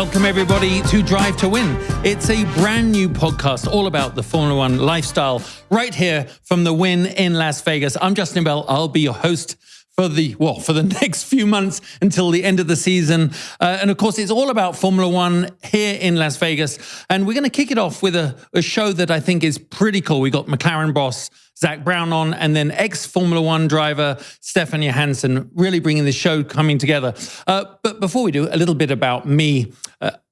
Welcome, everybody, to Drive to Win. It's a brand new podcast all about the Formula One lifestyle right here from the Wynn in Las Vegas. I'm Justin Bell. I'll be your host for the next few months until the end of the season. And of course, it's all about Formula One here in Las Vegas. And we're going to kick it off with a show that I think is pretty cool. We got McLaren boss Zach Brown on, and then ex-Formula One driver Stefan Johansson, really bringing the show coming together. But before we do, a little bit about me.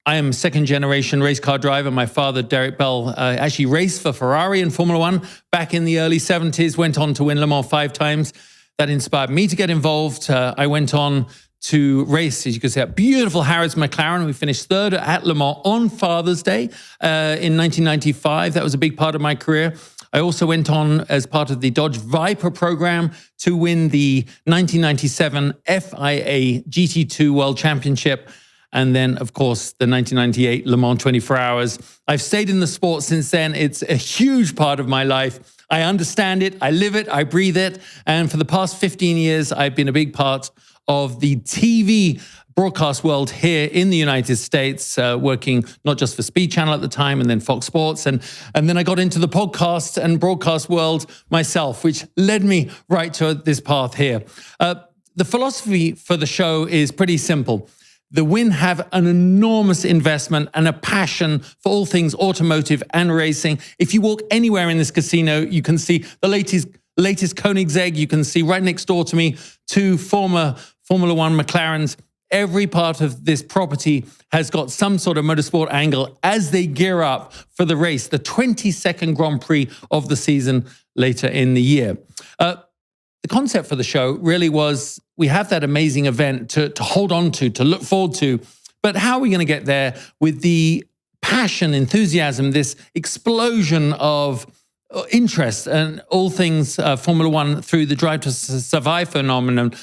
I am a second-generation race car driver. My father, Derek Bell, actually raced for Ferrari in Formula One back in the early 70s, went on to win Le Mans 5 times. That inspired me to get involved. I went on to race, as you can see, at beautiful Harrods McLaren. We finished third at Le Mans on Father's Day in 1995. That was a big part of my career. I also went on as part of the Dodge Viper program to win the 1997 FIA GT2 World Championship. And then, of course, the 1998 Le Mans 24 Hours. I've stayed in the sport since then. It's a huge part of my life. I understand it, I live it, I breathe it. And for the past 15 years, I've been a big part of the TV broadcast world here in the United States, working not just for Speed Channel at the time and then Fox Sports. And then I got into the podcast and broadcast world myself, which led me right to this path here. The philosophy for the show is pretty simple. The Wynn have an enormous investment and a passion for all things automotive and racing. If you walk anywhere in this casino, you can see the latest Koenigsegg. You can see right next door to me 2 former Formula One McLarens. Every part of this property has got some sort of motorsport angle as they gear up for the race, the 22nd Grand Prix of the season later in the year. The concept for the show really was we have that amazing event to hold on to look forward to, but how are we going to get there with the passion, enthusiasm, this explosion of interest and all things Formula One through the Drive to Survive phenomenon?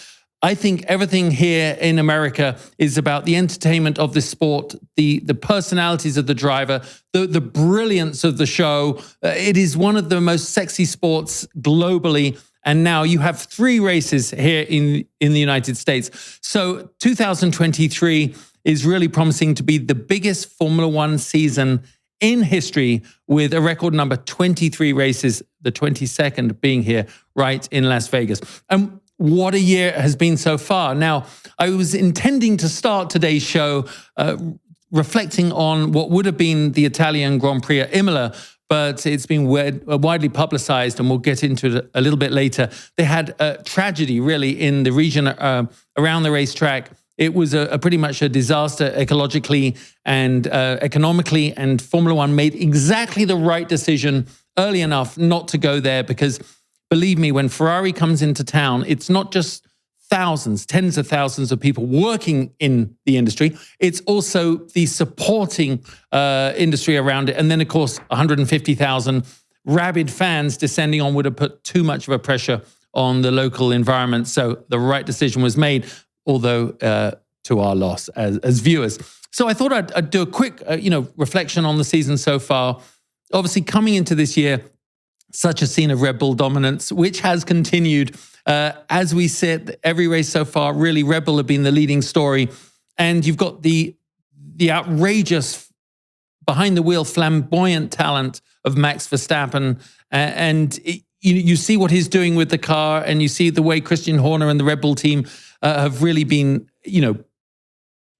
I think everything here in America is about the entertainment of this sport, the personalities of the driver, the brilliance of the show. It is one of the most sexy sports globally. And now you have 3 races here in the United States. So 2023 is really promising to be the biggest Formula One season in history, with a record number 23 races, the 22nd being here right in Las Vegas. And what a year it has been so far. Now, I was intending to start today's show reflecting on what would have been the Italian Grand Prix at Imola, but it's been widely publicized, and we'll get into it a little bit later. They had a tragedy, really, in the region around the racetrack. It was pretty much a disaster ecologically and economically, and Formula One made exactly the right decision early enough not to go there, because, believe me, when Ferrari comes into town, it's not just thousands, tens of thousands of people working in the industry. It's also the supporting industry around it. And then, of course, 150,000 rabid fans descending on would have put too much of a pressure on the local environment. So the right decision was made, although to our loss as viewers. So I thought I'd do a quick reflection on the season so far. Obviously, coming into this year, such a scene of Red Bull dominance, which has continued. As we said, every race so far, really, Red Bull have been the leading story. And you've got the outrageous, behind-the-wheel, flamboyant talent of Max Verstappen. You see what he's doing with the car, and you see the way Christian Horner and the Red Bull team have really been,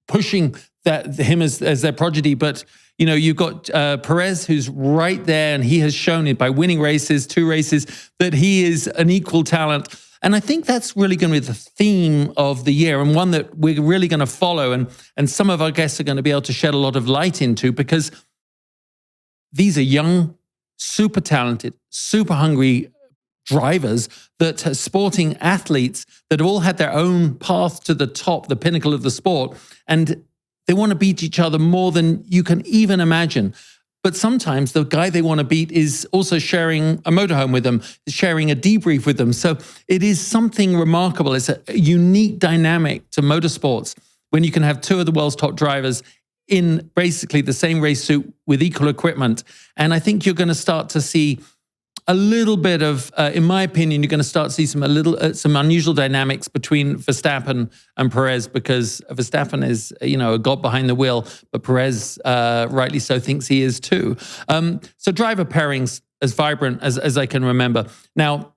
pushing him as their prodigy. But you've got Perez, who's right there, and he has shown it by winning races, 2 races, that he is an equal talent. And I think that's really going to be the theme of the year, and one that we're really going to follow, and some of our guests are going to be able to shed a lot of light into, because these are young, super talented, super hungry drivers that are sporting athletes that have all had their own path to the top, the pinnacle of the sport, and they want to beat each other more than you can even imagine. But sometimes the guy they want to beat is also sharing a motorhome with them, sharing a debrief with them. So it is something remarkable. It's a unique dynamic to motorsports when you can have 2 of the world's top drivers in basically the same race suit with equal equipment. And I think you're going to start to see a little bit of, in my opinion, you're going to start to see some unusual dynamics between Verstappen and Perez, because Verstappen is, a god behind the wheel, but Perez, rightly so, thinks he is too. So driver pairings as vibrant as I can remember. Now,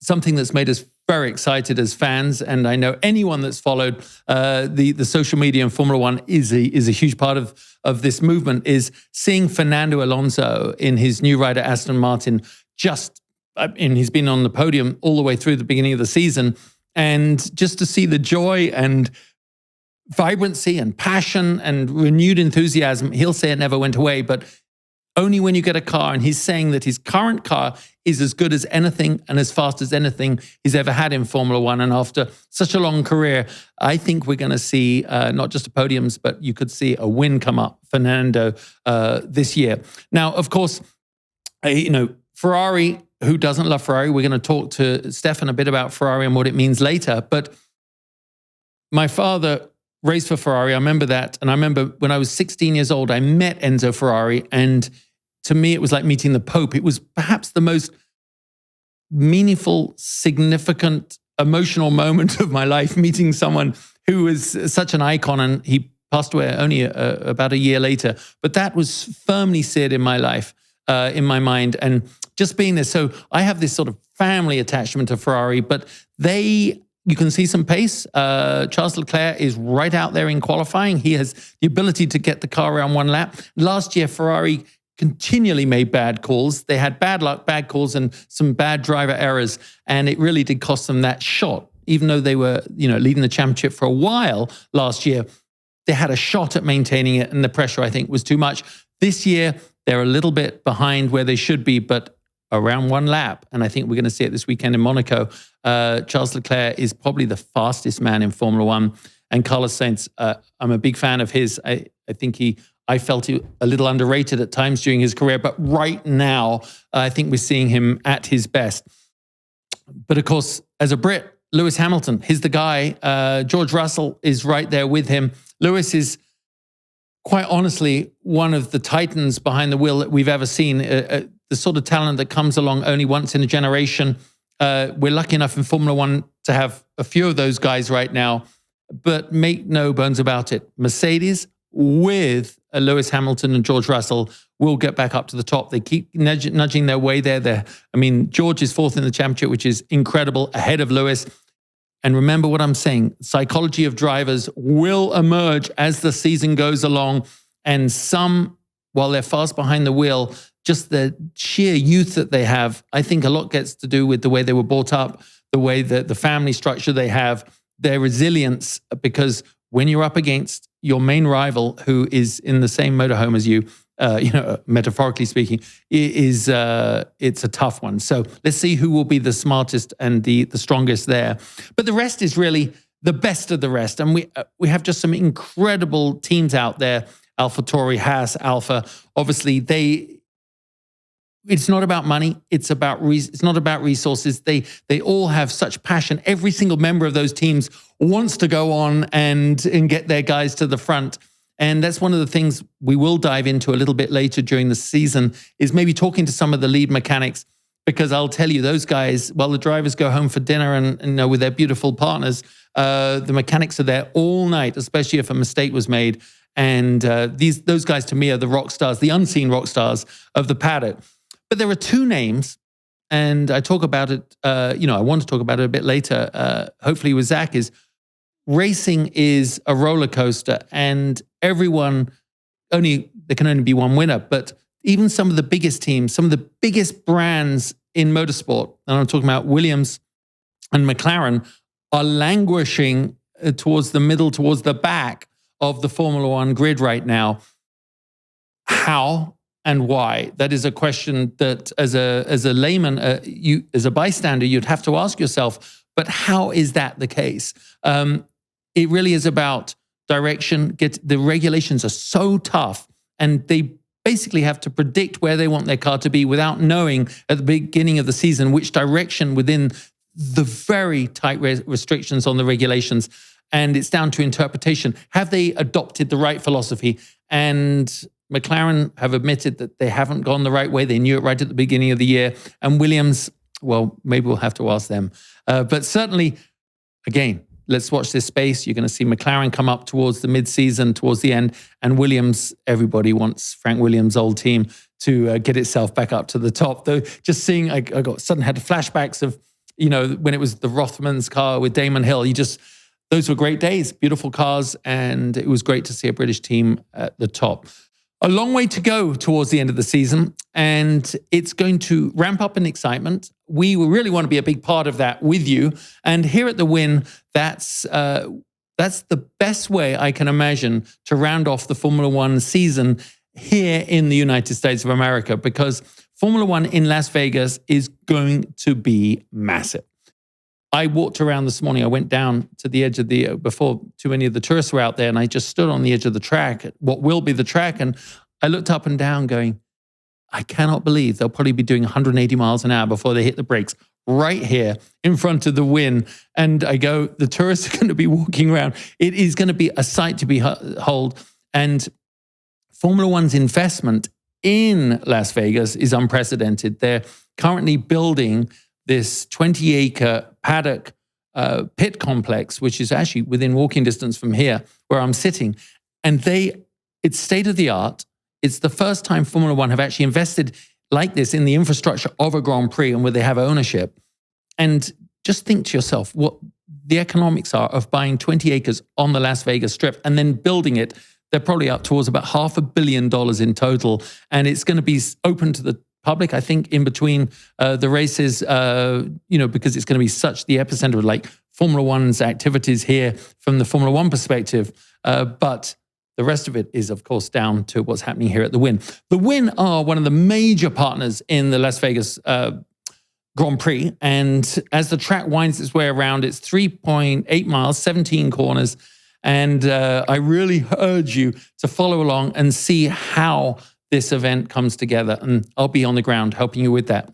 something that's made us very excited as fans, and I know anyone that's followed the social media in Formula One is a huge part of this movement, is seeing Fernando Alonso in his new rider Aston Martin. He's been on the podium all the way through the beginning of the season, and just to see the joy and vibrancy and passion and renewed enthusiasm. He'll say it never went away, but only when you get a car. And he's saying that his current car is as good as anything and as fast as anything he's ever had in Formula One. And after such a long career, I think we're going to see not just podiums, but you could see a win come up, Fernando, this year. Now, of course, Ferrari, who doesn't love Ferrari? We're going to talk to Stefan a bit about Ferrari and what it means later. But my father raced for Ferrari. I remember that. And I remember when I was 16 years old, I met Enzo Ferrari. And to me, it was like meeting the Pope. It was perhaps the most meaningful, significant, emotional moment of my life, meeting someone who was such an icon. And he passed away only about a year later. But that was firmly seared in my life, in my mind. And just being there. So I have this sort of family attachment to Ferrari, but you can see some pace. Charles Leclerc is right out there in qualifying. He has the ability to get the car around one lap. Last year, Ferrari continually made bad calls. They had bad luck, bad calls, and some bad driver errors. And it really did cost them that shot. Even though they were, leading the championship for a while last year, they had a shot at maintaining it, and the pressure, I think, was too much. This year, they're a little bit behind where they should be, but around one lap, and I think we're going to see it this weekend in Monaco. Charles Leclerc is probably the fastest man in Formula One, and Carlos Sainz, I'm a big fan of his. I think I felt he a little underrated at times during his career, but right now, I think we're seeing him at his best. But of course, as a Brit, Lewis Hamilton, he's the guy. George Russell is right there with him. Lewis is quite honestly one of the titans behind the wheel that we've ever seen. The sort of talent that comes along only once in a generation. We're lucky enough in Formula One to have a few of those guys right now, but make no bones about it. Mercedes with Lewis Hamilton and George Russell will get back up to the top. They keep nudging their way there. George is fourth in the championship, which is incredible, ahead of Lewis. And remember what I'm saying, psychology of drivers will emerge as the season goes along, and some, while they're fast behind the wheel, just the sheer youth that they have, I think a lot gets to do with the way they were brought up, the way that the family structure they have, their resilience, because when you're up against your main rival, who is in the same motorhome as you, metaphorically speaking, it's a tough one. So let's see who will be the smartest and the strongest there. But the rest is really the best of the rest. And we have just some incredible teams out there. AlphaTauri, Haas, Alpha, obviously it's not about money. It's not about resources. They all have such passion. Every single member of those teams wants to go on and get their guys to the front. And that's one of the things we will dive into a little bit later during the season, is maybe talking to some of the lead mechanics, because I'll tell you, those guys, while the drivers go home for dinner and with their beautiful partners, the mechanics are there all night, especially if a mistake was made. And those guys to me are the rock stars, the unseen rock stars of the paddock. But there are two names, and I talk about it, I want to talk about it a bit later, hopefully with Zach, is racing is a roller coaster, and there can only be one winner. But even some of the biggest teams, some of the biggest brands in motorsport, and I'm talking about Williams and McLaren, are languishing towards the middle, towards the back of the Formula One grid right now. How and why? That is a question that as a layman, as a bystander, you'd have to ask yourself, but how is that the case? It really is about direction. The regulations are so tough, and they basically have to predict where they want their car to be without knowing at the beginning of the season which direction within the very tight restrictions on the regulations. And it's down to interpretation. Have they adopted the right philosophy? And McLaren have admitted that they haven't gone the right way. They knew it right at the beginning of the year. And Williams, well, maybe we'll have to ask them. But certainly, again, let's watch this space. You're going to see McLaren come up towards the mid-season, towards the end. And Williams, everybody wants Frank Williams' old team to get itself back up to the top. Though, just seeing, I suddenly had flashbacks of, when it was the Rothmans car with Damon Hill. Those were great days, beautiful cars, and it was great to see a British team at the top. A long way to go towards the end of the season, and it's going to ramp up in excitement. We really want to be a big part of that with you. And here at the Wynn, that's the best way I can imagine to round off the Formula One season here in the United States of America, because Formula One in Las Vegas is going to be massive. I walked around this morning. I went down to the edge of before too many of the tourists were out there, and I just stood on the edge of the track, what will be the track, and I looked up and down going, I cannot believe they'll probably be doing 180 miles an hour before they hit the brakes right here in front of the Wynn. And I go, the tourists are going to be walking around. It is going to be a sight to behold. And Formula One's investment in Las Vegas is unprecedented. They're currently building this 20-acre paddock pit complex, which is actually within walking distance from here where I'm sitting. And it's state-of-the-art. It's the first time Formula One have actually invested like this in the infrastructure of a Grand Prix and where they have ownership. And just think to yourself what the economics are of buying 20 acres on the Las Vegas Strip and then building it. They're probably up towards about $500 million in total. And it's going to be open to the public, I think, in between the races, because it's going to be such the epicenter of like Formula One's activities here from the Formula One perspective. But the rest of it is, of course, down to what's happening here at the Wynn. The Wynn are one of the major partners in the Las Vegas Grand Prix. And as the track winds its way around, it's 3.8 miles, 17 corners. And I really urge you to follow along and see how this event comes together. And I'll be on the ground helping you with that.